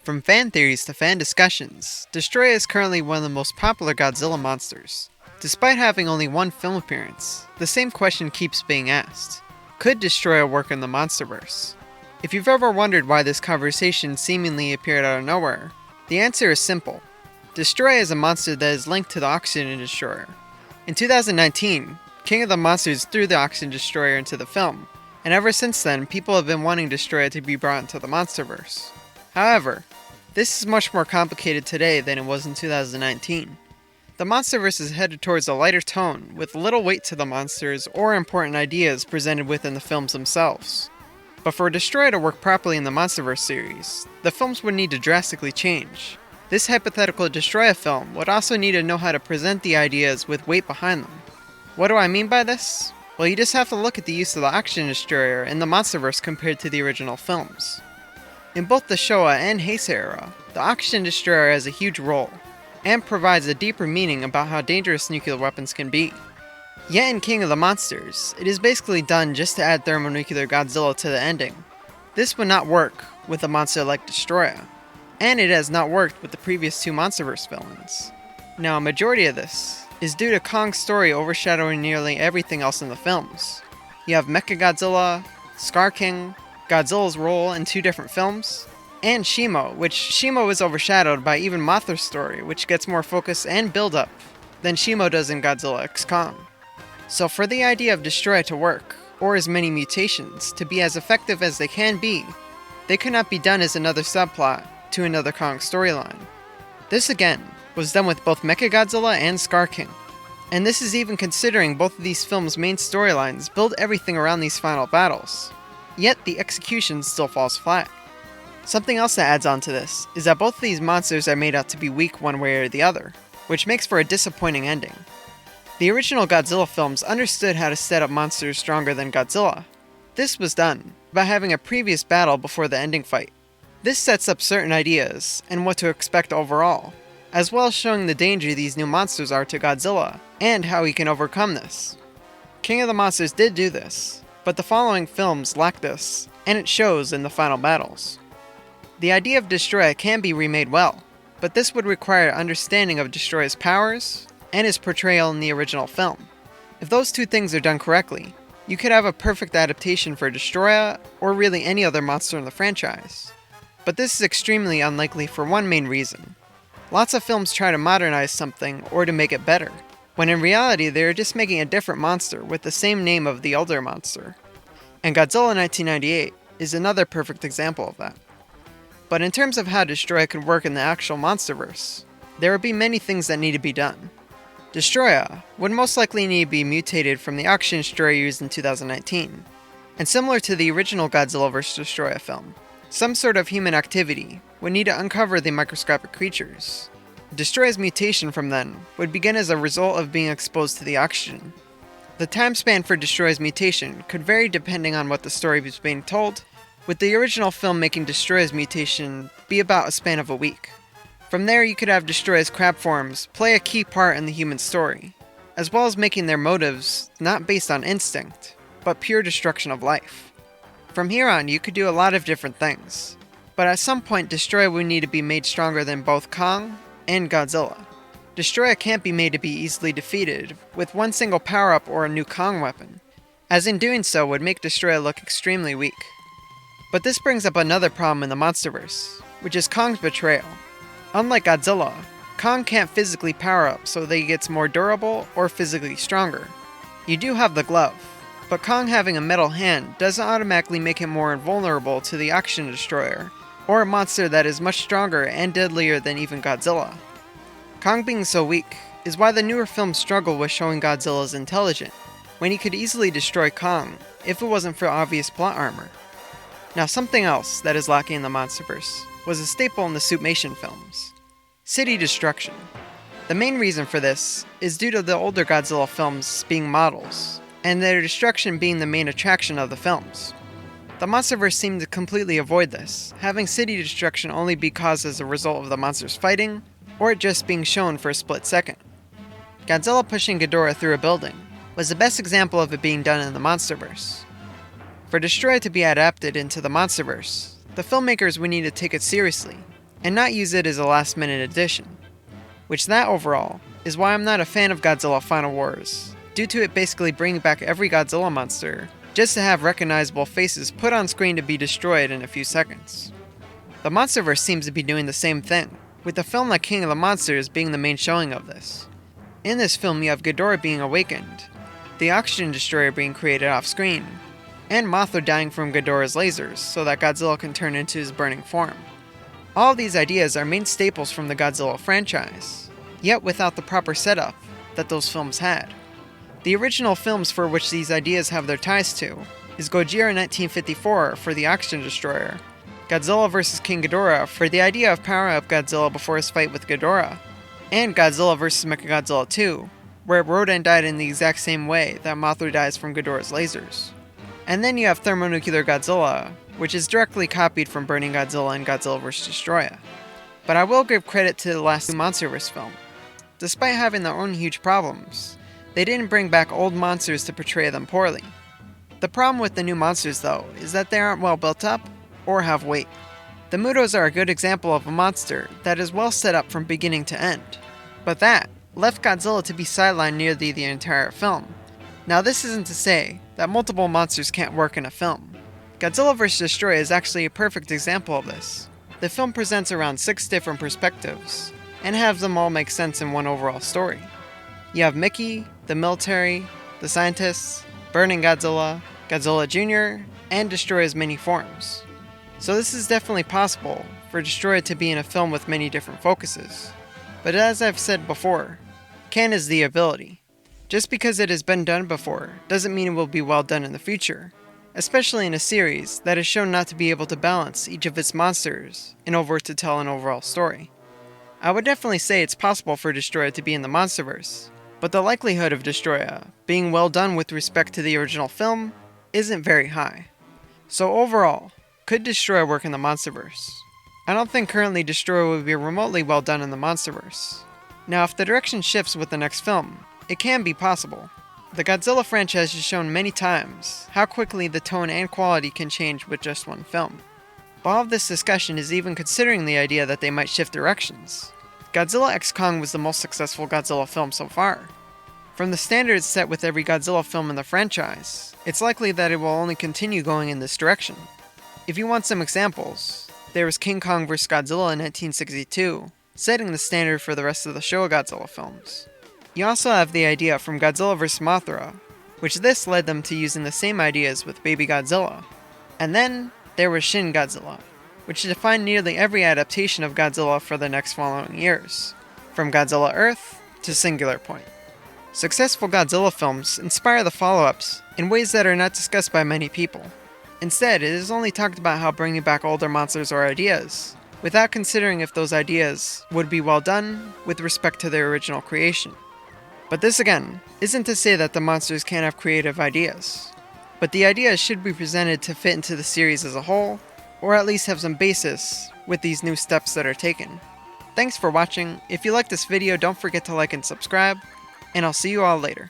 From fan theories to fan discussions, Destoroyah is currently one of the most popular Godzilla monsters. Despite having only one film appearance, the same question keeps being asked. Could Destoroyah work in the Monsterverse? If you've ever wondered why this conversation seemingly appeared out of nowhere, the answer is simple. Destoroyah is a monster that is linked to the Oxygen Destroyer. In 2019, King of the Monsters threw the Oxygen Destroyer into the film, and ever since then, people have been wanting Destoroyah to be brought into the Monsterverse. However, this is much more complicated today than it was in 2019. The Monsterverse is headed towards a lighter tone, with little weight to the monsters or important ideas presented within the films themselves. But for Destoroyah to work properly in the Monsterverse series, the films would need to drastically change. This hypothetical Destoroyah film would also need to know how to present the ideas with weight behind them. What do I mean by this? Well, you just have to look at the use of the Oxygen Destroyer in the Monsterverse compared to the original films. In both the Showa and Heisei era, the Oxygen Destroyer has a huge role, and provides a deeper meaning about how dangerous nuclear weapons can be. Yet in King of the Monsters, it is basically done just to add thermonuclear Godzilla to the ending. This would not work with a monster like Destoroyah, and it has not worked with the previous two Monsterverse villains. Now, a majority of this is due to Kong's story overshadowing nearly everything else in the films. You have Mechagodzilla, Scar King, Godzilla's role in two different films, and Shimo, which Shimo is overshadowed by even Mothra's story, which gets more focus and build-up than Shimo does in Godzilla x Kong. So for the idea of Destoroyah to work, or as many mutations, to be as effective as they can be, they could not be done as another subplot to another Kong storyline. This again was done with both Mechagodzilla and Scar King. And this is even considering both of these films' main storylines build everything around these final battles. Yet the execution still falls flat. Something else that adds on to this is that both of these monsters are made out to be weak one way or the other, which makes for a disappointing ending. The original Godzilla films understood how to set up monsters stronger than Godzilla. This was done by having a previous battle before the ending fight. This sets up certain ideas and what to expect overall, as well as showing the danger these new monsters are to Godzilla, and how he can overcome this. King of the Monsters did do this, but the following films lack this, and it shows in the final battles. The idea of Destoroyah can be remade well, but this would require understanding of Destoroyah's powers and his portrayal in the original film. If those two things are done correctly, you could have a perfect adaptation for Destoroyah, or really any other monster in the franchise. But this is extremely unlikely for one main reason. Lots of films try to modernize something or to make it better, when in reality they are just making a different monster with the same name of the older monster. And Godzilla 1998 is another perfect example of that. But in terms of how Destoroyah could work in the actual Monsterverse, there would be many things that need to be done. Destoroyah would most likely need to be mutated from the Oxygen Destroyer used in 2019, and similar to the original Godzilla vs. Destoroyah film, some sort of human activity would need to uncover the microscopic creatures. Destoroyah's mutation from then would begin as a result of being exposed to the oxygen. The time span for Destoroyah's mutation could vary depending on what the story was being told, with the original film making Destoroyah's mutation be about a span of a week. From there, you could have Destoroyah's crab forms play a key part in the human story, as well as making their motives not based on instinct, but pure destruction of life. From here on, you could do a lot of different things, but at some point Destoroyah would need to be made stronger than both Kong and Godzilla. Destoroyah can't be made to be easily defeated with one single power-up or a new Kong weapon, as in doing so would make Destoroyah look extremely weak. But this brings up another problem in the Monsterverse, which is Kong's betrayal. Unlike Godzilla, Kong can't physically power up so that he gets more durable or physically stronger. You do have the glove, but Kong having a metal hand doesn't automatically make him more invulnerable to the Oxygen Destroyer, or a monster that is much stronger and deadlier than even Godzilla. Kong being so weak is why the newer films struggle with showing Godzilla as intelligent, when he could easily destroy Kong if it wasn't for obvious plot armor. Now, something else that is lacking in the Monsterverse was a staple in the Suitmation films: city destruction. The main reason for this is due to the older Godzilla films being models, and their destruction being the main attraction of the films. The Monsterverse seemed to completely avoid this, having city destruction only be caused as a result of the monsters fighting, or it just being shown for a split second. Godzilla pushing Ghidorah through a building was the best example of it being done in the Monsterverse. For Destoroyah to be adapted into the Monsterverse, the filmmakers would need to take it seriously, and not use it as a last minute addition. Which that overall is why I'm not a fan of Godzilla Final Wars, due to it basically bringing back every Godzilla monster just to have recognizable faces put on screen to be destroyed in a few seconds. The Monsterverse seems to be doing the same thing, with a film like King of the Monsters being the main showing of this. In this film you have Ghidorah being awakened, the Oxygen Destroyer being created off screen, and Mothra dying from Ghidorah's lasers so that Godzilla can turn into his burning form. All of these ideas are main staples from the Godzilla franchise, yet without the proper setup that those films had. The original films for which these ideas have their ties to is Gojira 1954 for the Oxygen Destroyer, Godzilla vs. King Ghidorah for the idea of powering up Godzilla before his fight with Ghidorah, and Godzilla vs. Mechagodzilla 2, where Rodan died in the exact same way that Mothra dies from Ghidorah's lasers. And then you have Thermonuclear Godzilla, which is directly copied from Burning Godzilla and Godzilla vs. Destoroyah. But I will give credit to the last Monsterverse film. Despite having their own huge problems, they didn't bring back old monsters to portray them poorly. The problem with the new monsters though, is that they aren't well built up, or have weight. The Mutos are a good example of a monster that is well set up from beginning to end, but that left Godzilla to be sidelined nearly the entire film. Now this isn't to say that multiple monsters can't work in a film. Godzilla vs. Destoroyah is actually a perfect example of this. The film presents around 6 different perspectives, and have them all make sense in one overall story. You have Mickey, the military, the scientists, Burning Godzilla, Godzilla Jr., and Destoroyah's many forms. So this is definitely possible for Destoroyah to be in a film with many different focuses. But as I've said before, can is the ability. Just because it has been done before doesn't mean it will be well done in the future, especially in a series that is shown not to be able to balance each of its monsters in order to tell an overall story. I would definitely say it's possible for Destoroyah to be in the Monsterverse, but the likelihood of Destoroyah being well done with respect to the original film isn't very high. So overall, could Destoroyah work in the Monsterverse? I don't think currently Destoroyah would be remotely well done in the Monsterverse. Now if the direction shifts with the next film, it can be possible. The Godzilla franchise has shown many times how quickly the tone and quality can change with just one film. But all of this discussion is even considering the idea that they might shift directions. Godzilla x Kong was the most successful Godzilla film so far. From the standards set with every Godzilla film in the franchise, it's likely that it will only continue going in this direction. If you want some examples, there was King Kong vs. Godzilla in 1962, setting the standard for the rest of the Showa Godzilla films. You also have the idea from Godzilla vs. Mothra, which this led them to using the same ideas with Baby Godzilla. And then there was Shin Godzilla, which defined nearly every adaptation of Godzilla for the next following years, from Godzilla Earth to Singular Point. Successful Godzilla films inspire the follow-ups in ways that are not discussed by many people. Instead, it is only talked about how bringing back older monsters or ideas, without considering if those ideas would be well done with respect to their original creation. But this again, isn't to say that the monsters can't have creative ideas, but the ideas should be presented to fit into the series as a whole, or at least have some basis with these new steps that are taken. Thanks for watching. If you like this video, don't forget to like and subscribe, and I'll see you all later.